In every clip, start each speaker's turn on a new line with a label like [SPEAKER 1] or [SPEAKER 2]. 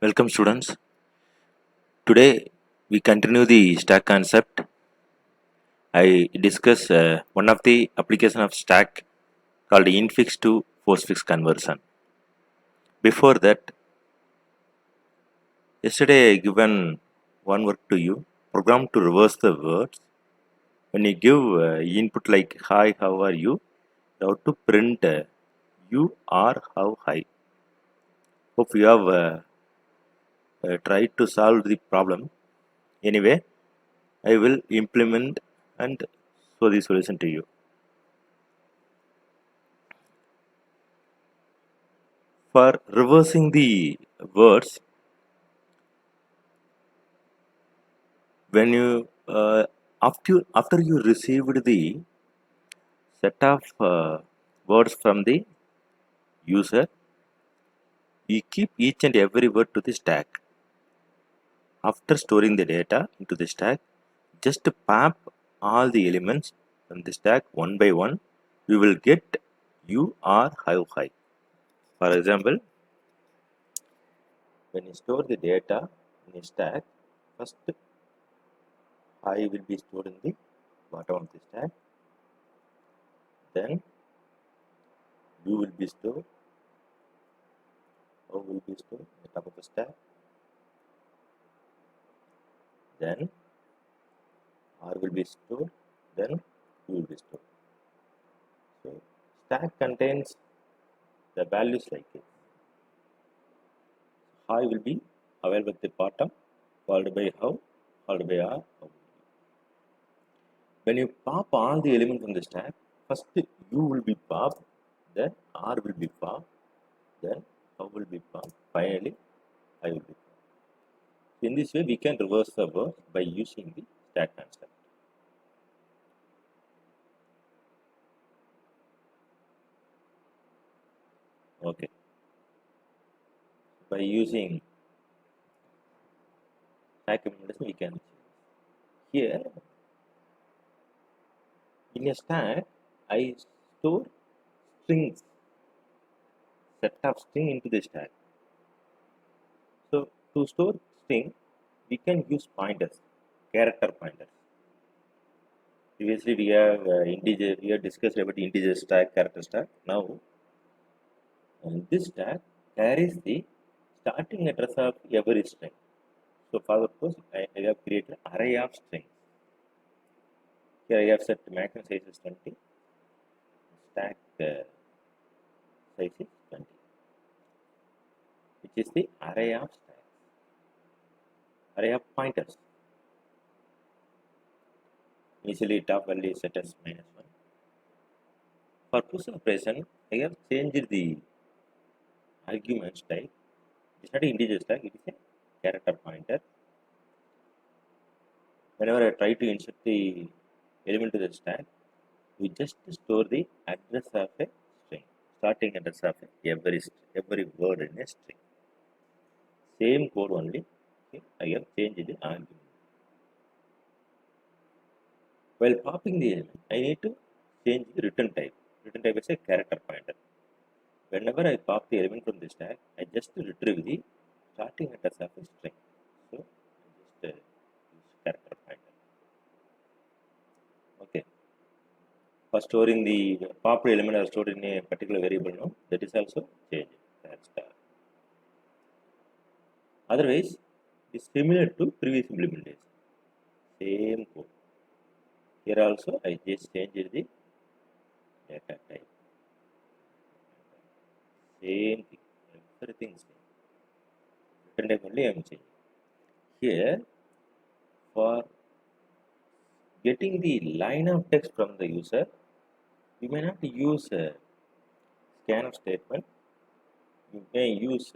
[SPEAKER 1] Welcome students. Today we continue the stack concept. I discuss one of the application of stack called infix to postfix conversion. Before that, yesterday I given one work to you, program to reverse the words. When you give input like hi, how are you, you have to print you are how high. Hope you have tried to solve the problem. Anyway, I will implement and show the solution to you. For reversing the words, when you after you received the set of words from the user, you keep each and every word to the stack. After storing the data into the stack, just pop all the elements from the stack one by one. We will get you are how high. For example, when you store the data in a stack, first high will be stored in the bottom of the stack. Then U will be stored, O will be stored at the top of the stack. Then R will be stored, then U will be stored. So stack contains the values like this. High will be available at the bottom, followed by how, followed by R. When you pop all the elements from the stack, first U will be popped, then R will be popped, then how will be popped, finally I will be popped. In this way, we can reverse the words by using the stack concept. Okay. By using stack implementation, we can here in a stack I store strings, set of string into the stack. So to store string, we can use pointers, character pointers. Previously we have integer. We have discussed about integer stack, character stack. Now this stack carries the starting address of every string. So for the purpose, I have created array of strings. Here I have set maximum size is 20, stack size is 20, which is the array of stacks, array of pointers. Initially top value is set as -1. For push operation, I have changed the arguments type. It's not an integer stack, it is a character pointer. Whenever I try to insert the element to the stack, we just store the address of a string, starting address of every word in a string. Same code only. Okay, I have changed the argument. While popping the element, I need to change the return type. Return type is a character pointer. Whenever I pop the element from the stack, I just retrieve the starting address of a string. So I just use character pointer. Okay. For storing the popped element are stored in a particular variable, no, that is also changed. That's star. Otherwise, it's similar to previous implementation. Same code. Here also I just changed the data type. Same thing. Everything same. Return type only I am changing. Here, for getting the line of text from the user, you may not use a scanf statement. You may use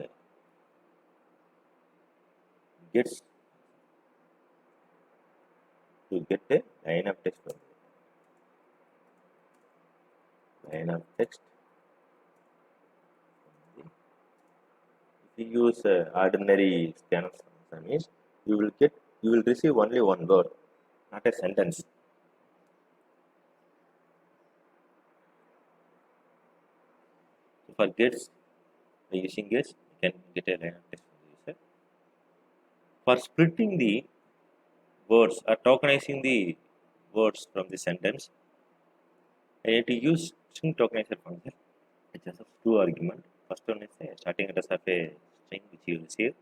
[SPEAKER 1] gets to get a line of text from the line of text. If you use ordinary scanf function, you will receive only one word, not a sentence. So for gets, by using gets, you can get a line of text from the user. For splitting the words or tokenizing the words from the sentence, I need to use string tokenizer function, which has two arguments. First one is a starting address of a string which you receive.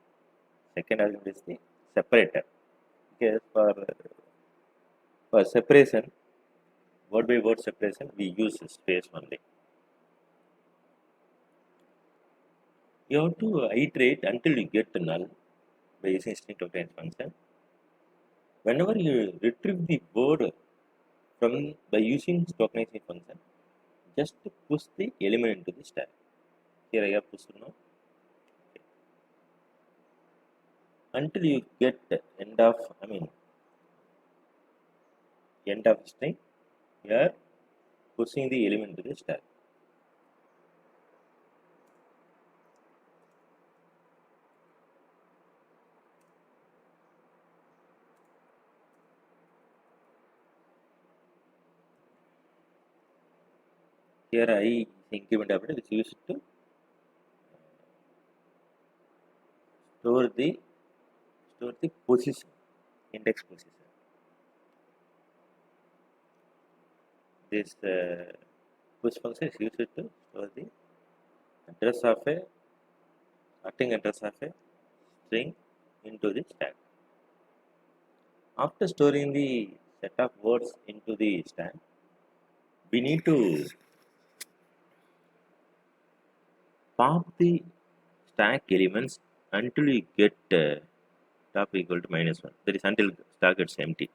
[SPEAKER 1] Second argument is the separator. Because for separation, word by word separation, we use space only. You have to iterate until you get the null by using string tokenizer function. Whenever you retrieve the word from by using tokenizing function, just push the element into the stack. Here I have pushed now. Until you get end of string, you are pushing the element to the stack. Here I increment operator is used to store the position, index position. This push function is used to store the address of a starting address of a string into the stack. After storing the set of words into the stack, we need to pop the stack elements until you get top equal to -1. That is until stack gets empty.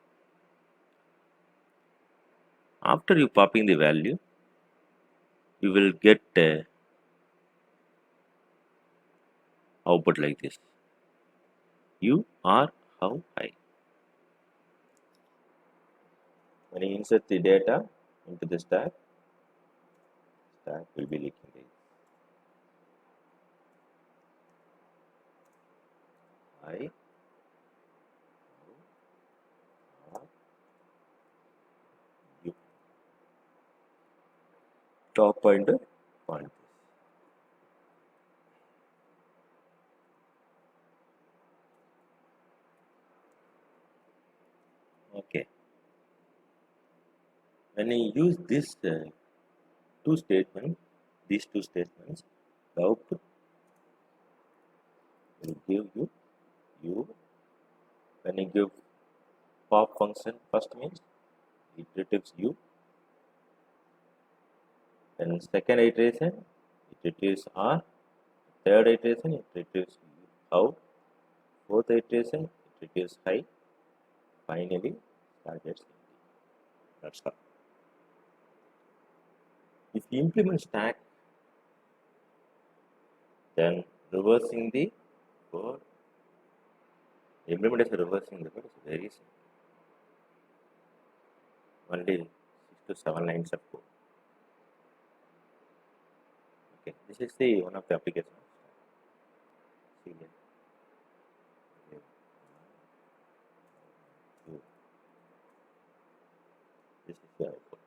[SPEAKER 1] After you popping the value, you will get output like this. You are how high. When you insert the data into the stack will be leaking this. I are you. Top pointer point. Okay. When you use this these two statements, the output will give you. When you give pop function first means it retrieves u. Then second iteration it retrieves r. Third iteration it retrieves out. Fourth iteration it retrieves high. Finally start gets empty. That's all. If you implement stack, then reversing the code, implementation reversing the code is very simple. Only 6 to 7 lines of code. Okay, this is the one of the applications. See here. This is the output.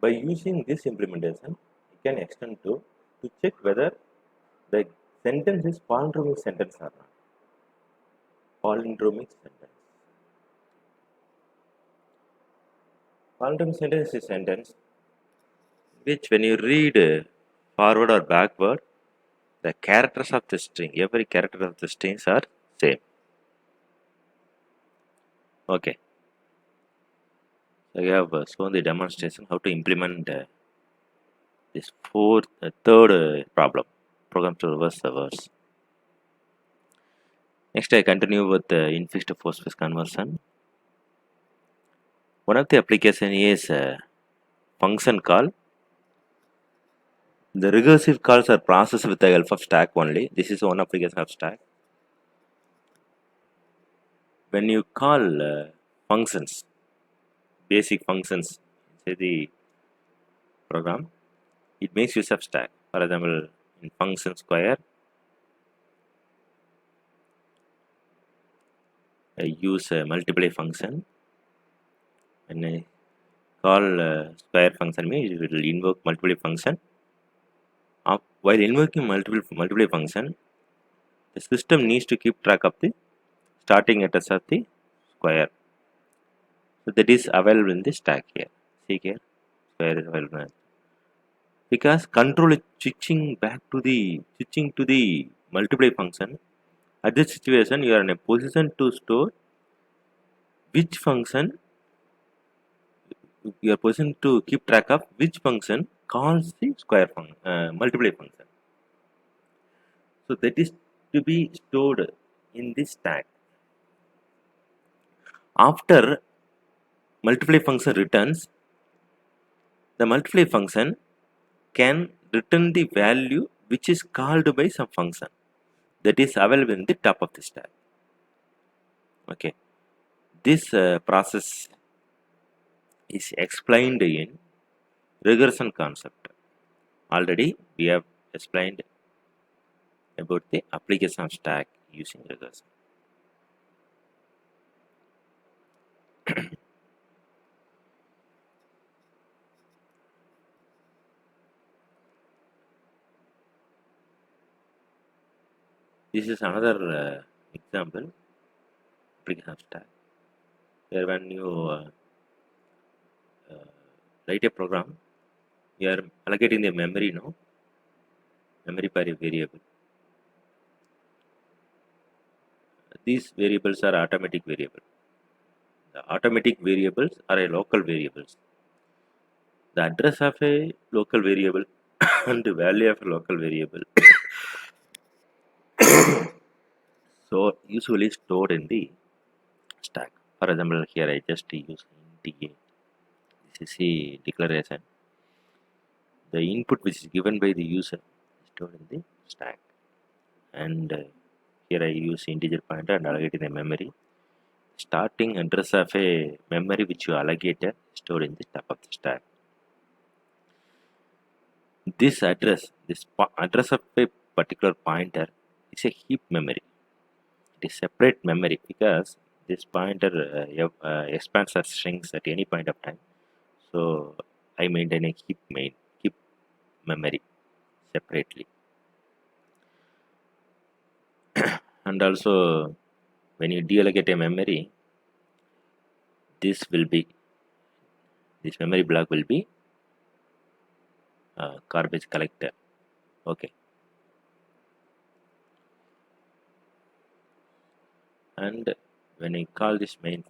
[SPEAKER 1] By using this implementation, you can extend to check whether the sentence is palindromic sentence or not. Palindromic sentence. Palindromic sentence is a sentence which when you read forward or backward, the characters of the string, every character of the strings are same. Okay. So I have shown the demonstration how to implement this third problem, program to reverse the words. Next, I continue with the infix to postfix conversion. One of the application is function call. The recursive calls are processed with the help of stack only. This is one application of stack. When you call functions, basic functions inside the program, it makes use of stack. For example, in function square, I use a multiply function. When I call square function means it will invoke multiply function. While invoking multiply function, the system needs to keep track of the starting address of the square. So that is available in the stack here. See here, square is available. Because control is switching to the multiply function. At this situation, you are in a position to store which function you are positioned to keep track of which function calls the multiply function. So that is to be stored in this stack. After multiply function returns, the multiply function can return the value which is called by some function that is available in the top of the stack. Okay, this process is explained in regression concept. Already we have explained about the application of stack using regression. This is another example application of stack where when you write a program, you are allocating the memory variable. These variables are automatic variables. The automatic variables are a local variables. The address of a local variable and the value of a local variable so usually stored in the stack. For example, here I just use int a. This is a declaration. The input which is given by the user is stored in the stack, and here I use integer pointer and allocate in the memory. Starting address of a memory which you allocated stored in the top of the stack. This address of a particular pointer is a heap memory. It is separate memory because this pointer expands or shrinks at any point of time. So I maintain a heap memory separately. And also when you deallocate a memory, this memory block will be garbage collector. Okay, and when I call this main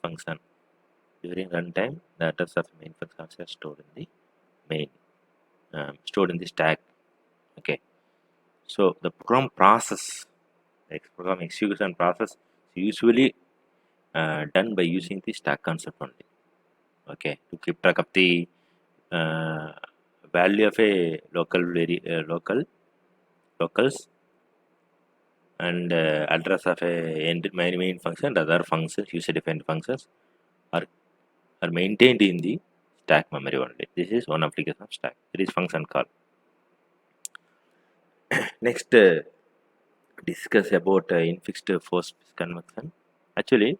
[SPEAKER 1] function during runtime, the address of main function is stored in the stored in the stack. Okay, so the program execution process is usually done by using the stack concept only. Okay, to keep track of the uh, value of a locals and address of a main function and other functions, user defined functions are maintained in the stack memory only. This is one application of stack. It is function call. Next, discuss about infixed postfix conversion. Actually,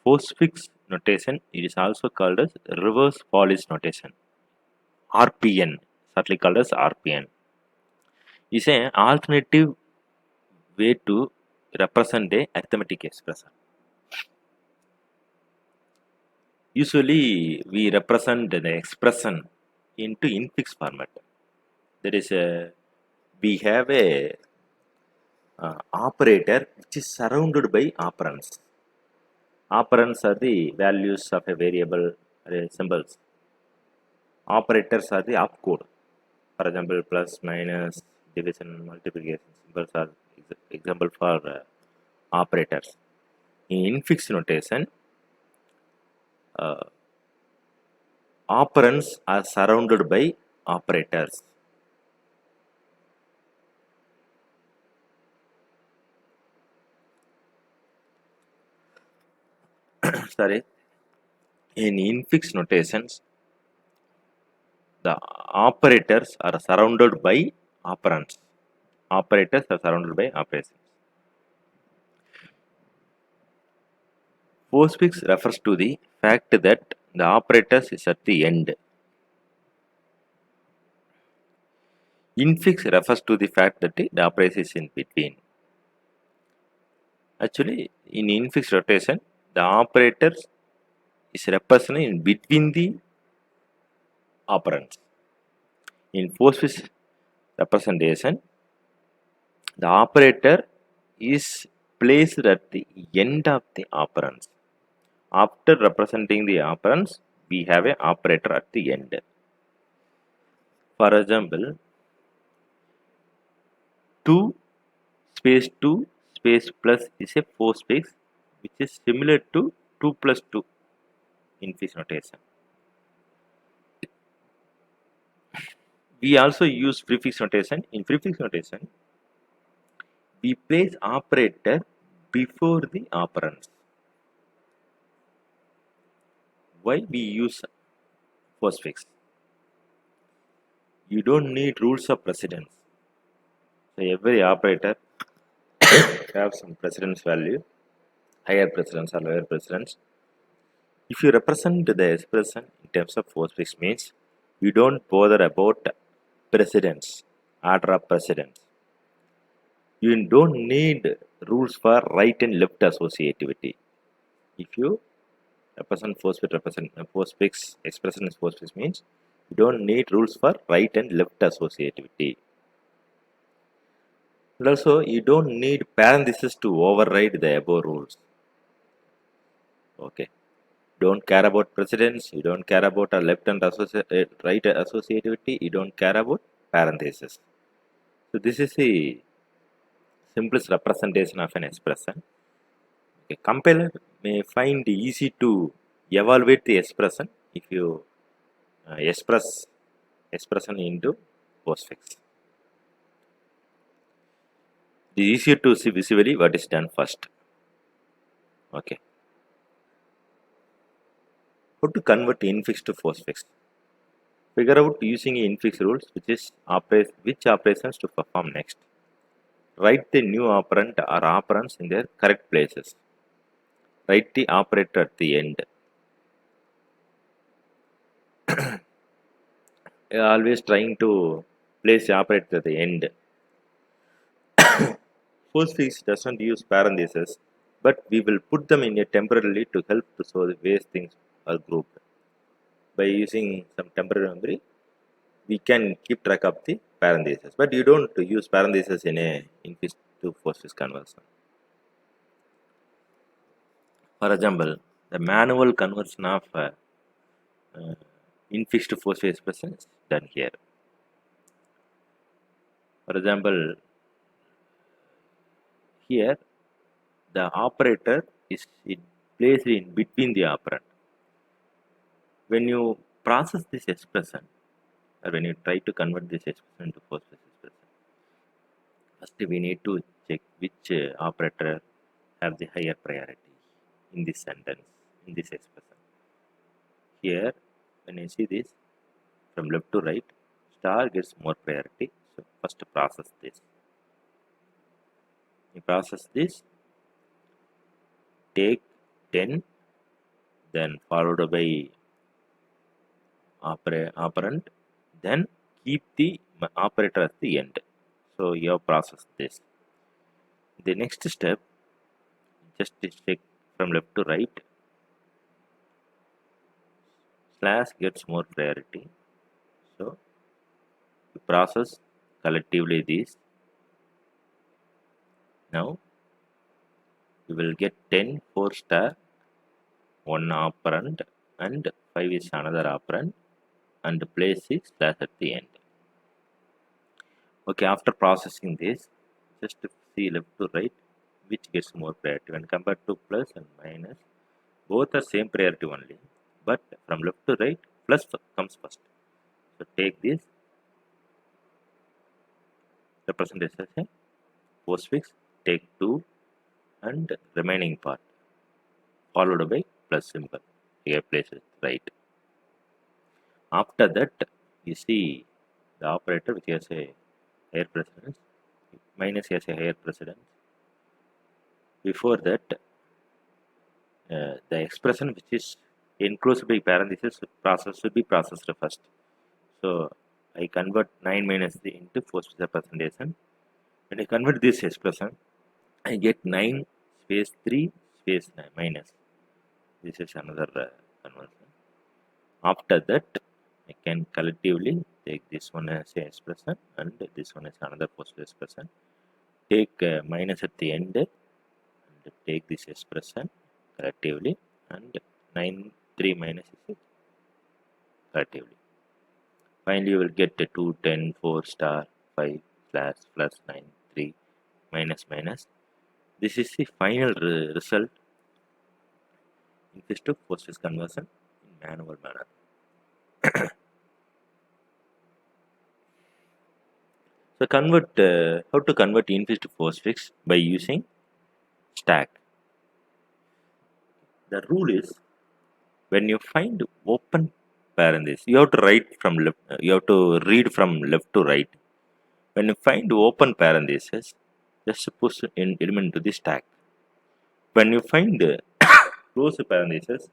[SPEAKER 1] postfix notation is also called as reverse Polish notation. RPN, certainly called as RPN, is an alternative way to represent a arithmetic expression. Usually, we represent the expression into infix format. There is we have a operator which is surrounded by operands. Operands are the values of a variable symbols. Operators are the opcode. For example, plus, minus, division, multiplication symbols are example for operators. In infix notation, operands are surrounded by operators. Sorry. In infix notations, the operators are surrounded by operands. Operators are surrounded by operations. Postfix refers to the fact that the operators is at the end. Infix refers to the fact that the operator is in between. Actually, in infix rotation, the operator is represented in between the operands. In postfix representation, the operator is placed at the end of the operands. After representing the operands, we have an operator at the end. For example, 2 space 2 space plus is a 4 space which is similar to 2 plus 2 in infix notation. We also use prefix notation. In prefix notation, we place operator before the operands. Why we use postfix? You don't need rules of precedence. So every operator have some precedence value, higher precedence or lower precedence. If you represent the expression in terms of postfix means you don't bother about precedence, order of precedence. You don't need rules for right and left associativity. If you represent postfix expression is postfix means you don't need rules for right and left associativity. And also you don't need parentheses to override the above rules. Okay. Don't care about precedence, you don't care about a left and right associativity, you don't care about parentheses. So this is the simplest representation of an expression. A compiler may find easy to evaluate the expression if you express expression into postfix. It is easier to see visually what is done first. Okay. How to convert infix to postfix? Figure out using infix rules which operations to perform next. Write the new operand or operands in their correct places. Write the operator at the end. Always trying to place the operator at the end. Postfix doesn't use parentheses, but we will put them in a temporarily to help to show the ways things are grouped. By using some temporary memory, we can keep track of the parentheses, but you don't use parentheses in a infix to postfix conversion. For example, the manual conversion of infix to postfix expression is done here. For example, here the operator is placed in between the operand. When you process this expression, or when you try to convert this expression to postfix expression, first we need to check which operator have the higher priority in this sentence, in this expression. Here, when you see this, from left to right, star gets more priority. So first process this. You process this, take 10, then followed by operand, then keep the operator at the end. So you have processed this. The next step, just check from left to right, slash gets more priority. So you process collectively these. Now you will get 10 4 star, one operand, and 5 is another operand, and place 6 slash at the end. Okay, after processing this, just see left to right which gets more priority. When compared to plus and minus, both are same priority only, but from left to right, plus comes first. So take this, represent this as a postfix, take 2 and remaining part, followed by plus symbol. Here place it right. After that, you see the operator which has a higher precedence, minus has a higher precedence. Before that, the expression which is enclosed by parentheses process should be processed first. So I convert 9 minus 3 into postfix representation. When I convert this expression, I get 9 space 3 space 9 minus. This is another conversion. After that, I can collectively take this one as a expression and this one as another postfix expression. Take minus at the end and take this expression collectively, and 9 3 minus is collectively. Finally, you will get 2 10 4 star 5 slash plus 9 3 minus minus. This is the final result in phase to postfix conversion in manual manner. So how to convert infix to postfix by using stack. The rule is, when you find open parenthesis, you have to write from left. You have to read from left to right. When you find open parenthesis, just push in element to the stack. When you find close parenthesis,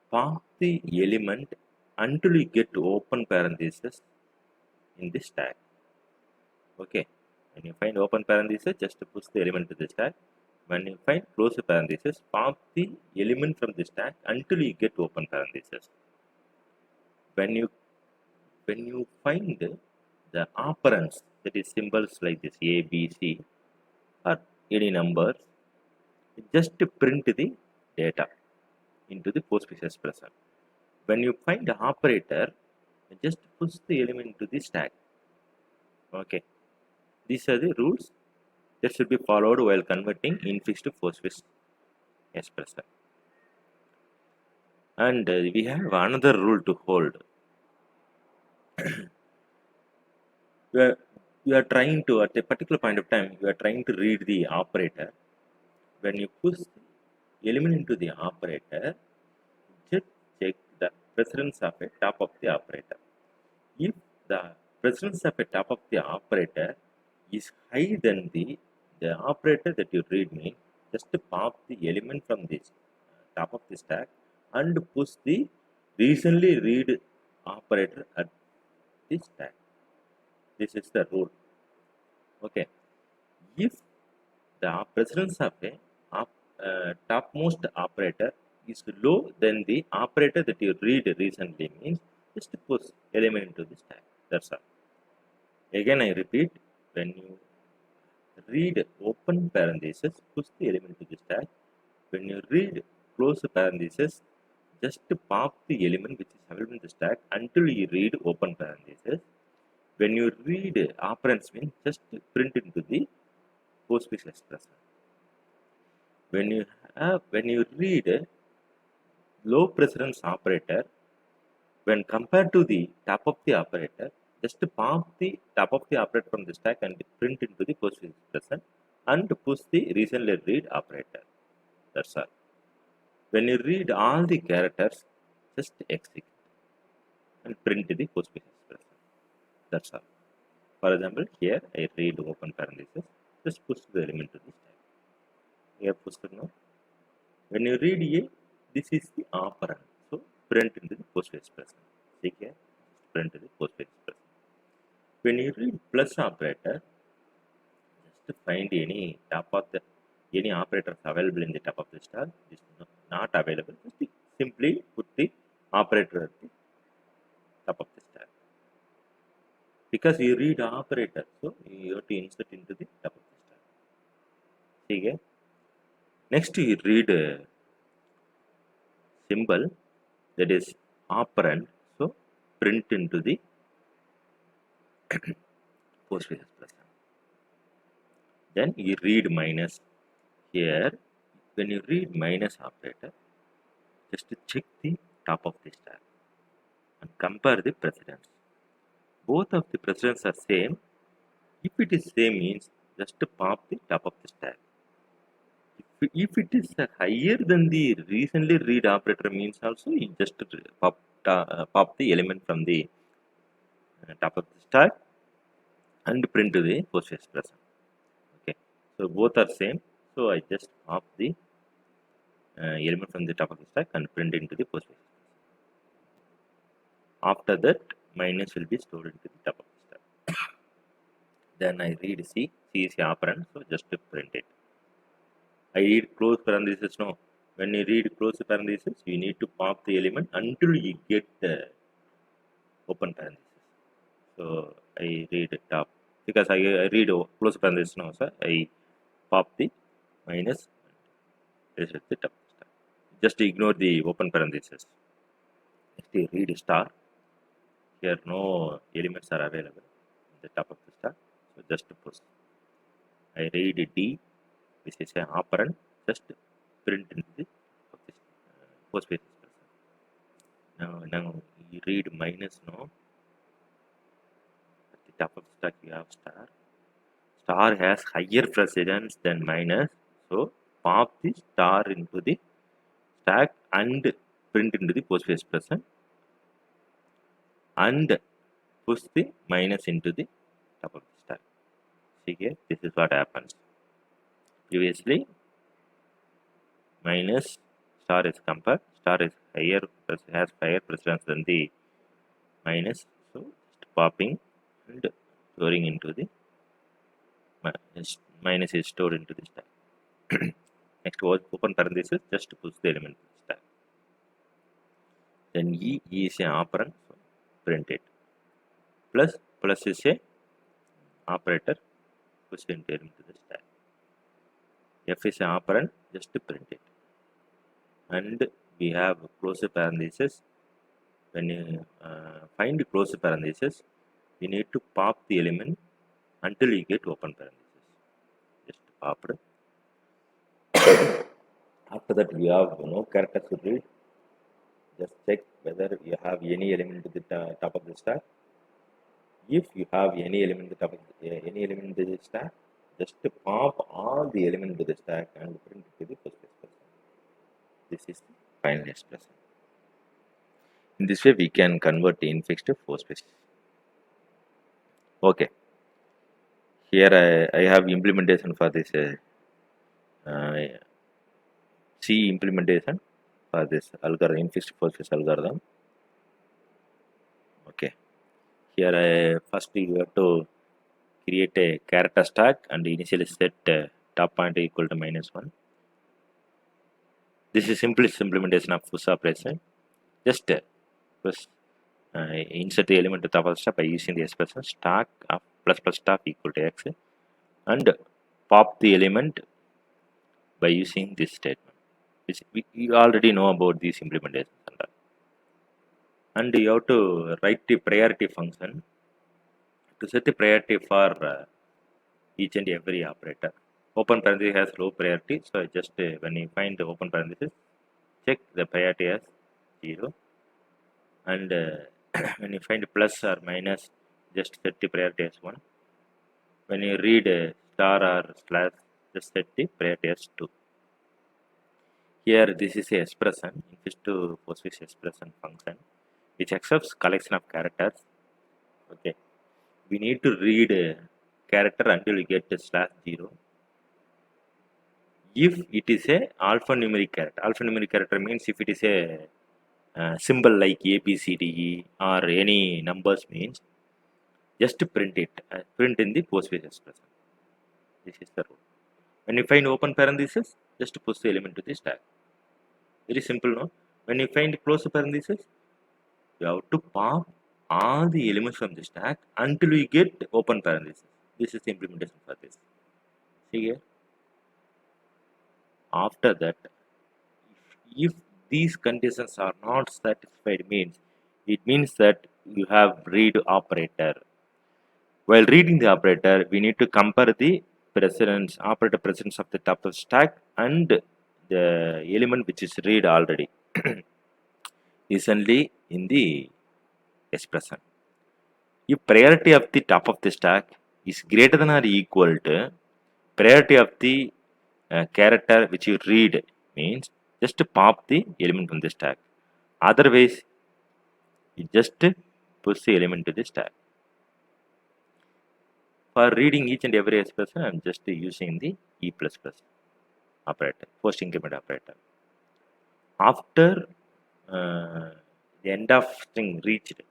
[SPEAKER 1] pop the element until you get open parenthesis in the stack. Okay. When you find open parenthesis, just push the element to the stack. When you find close parenthesis, pop the element from the stack until you get open parenthesis. When you find the operands, that is symbols like this A, B, C, or any numbers, just print the data into the postfix expression. When you find the operator, just push the element to the stack. Okay. These are the rules that should be followed while converting infix to postfix expression. And we have another rule to hold. We are trying to, at a particular point of time, we are trying to read the operator. When you push the element into the operator, just check the precedence of a top of the operator. If the precedence of a top of the operator is higher than the operator that you read mean, just pop the element from this top of the stack and push the recently read operator at the stack. This is the rule. Okay. If the precedence of a topmost operator is low than the operator that you read recently means, just push element into the stack. That's all. Again, I repeat, when you read open parenthesis, push the element to the stack. When you read close parenthesis, just pop the element which is available in the stack until you read open parenthesis. When you read operands means, just print into the postfix expression. When you read low precedence operator, when compared to the top of the operator, just pop the top of the operator from the stack and print into the postfix expression and push the recently read operator. That's all. When you read all the characters, just execute and print the postfix expression. That's all. For example, here I read open parenthesis, just push the element to the stack. Here push it now. When you read A, this is the operand. So print into the postfix expression. See here, print to the postfix expression. When you read plus operator, just find any operators available in the top of the star. This is not available. Just simply put the operator at the top of the star. Because you read operator, so you have to insert into the top of the star. See here. Next, you read a symbol, that is operand. So print into the postfix expression. Then you read minus. Here, when you read minus operator, just check the top of the stack and compare the precedence. Both of the precedence are same. If it is same means, just pop the top of the stack. If it is higher than the recently read operator means, also you just pop the element from the top of the stack and print to the postfix expression. Okay, so both are same. So I just pop the element from the top of the stack and print into the postfix. After that, minus will be stored into the top of the stack. Then I read C. C is operand, so just to print it. I read close parenthesis. No, when you read close parenthesis, you need to pop the element until you get the open parenthesis. So I read top because I read close parenthesis now, sir. I pop the minus is at the top. Just ignore the open parenthesis. Next, read star. Here no elements are available in the top of the star. So just push. I read D. This is an operand. Just print into the postface expression. Now you read minus no. At the top of the stack you have star. Star has higher precedence than minus. So pop the star into the stack and print into the postface expression and push the minus into the top of the stack. See here, this is what happens. Previously, minus star is compared, star is higher, has higher precedence than the minus, so just popping and storing into the minus is stored into the stack. Next was open parenthesis, just to push the element to the stack. Then E is an operand, so print it. Plus is a operator, push the element to the stack. F is an operand, just to print it. And we have close parenthesis. When you find close parenthesis, you need to pop the element until you get open parenthesis. Just pop it. After that, we have no characters to read. Just check whether you have any element to the top of the stack. If you have any element to the top of any element to the stack, just pop all the element to the stack and print it to the first expression. This is the final expression. In this way, we can convert the infix to postface. Okay. Here I have implementation for this C implementation for this algorithm, infix to postface algorithm. Okay. Here first you have to create a character stack and initially set top pointer equal to -1. This is simplest implementation of push operation. Just push, insert the element to top of the stack by using the expression stack of ++ stack equal to x and pop the element by using this statement, which you already know about these implementations. And you have to write the priority function to set the priority for each and every operator. Open parenthesis has low priority, so just when you find the open parenthesis, check the priority as 0, and when you find plus or minus, just set the priority as 1. When you read star or slash, just set the priority as 2. Here this is a expression, infix to postface expression function, which accepts collection of characters. Okay, we need to read a character until we get /0. If it is a alphanumeric character means if it is a symbol like A, B, C, D, E or any numbers means just print it, print in the postface expression. This is the rule. When you find open parenthesis, just push the element to the stack. Very simple, no? When you find close parenthesis, you have to pop all the elements from the stack until you get open parenthesis. This is the implementation for this. See here. After that, if these conditions are not satisfied, means that you have read operator. While reading the operator, we need to compare the operator precedence of the top of the stack and the element which is read already recently in the expression. If priority of the top of the stack is greater than or equal to priority of the character which you read, means just pop the element from the stack. Otherwise, you just push the element to the stack. For reading each and every expression, I am just using the E++ operator, post increment operator. After the end of string reached,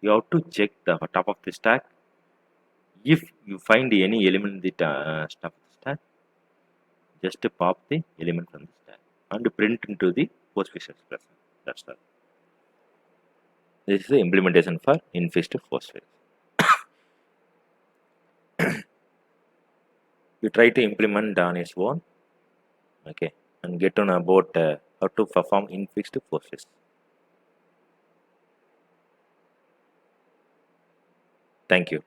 [SPEAKER 1] you have to check the top of the stack. If you find any element in the top of the stack, just pop the element from the stack and print into the Postfix expression. That's all. This is the implementation for infixed Postfix. You try to implement on its own, okay, and get on about how to perform infixed Postfix. Thank you.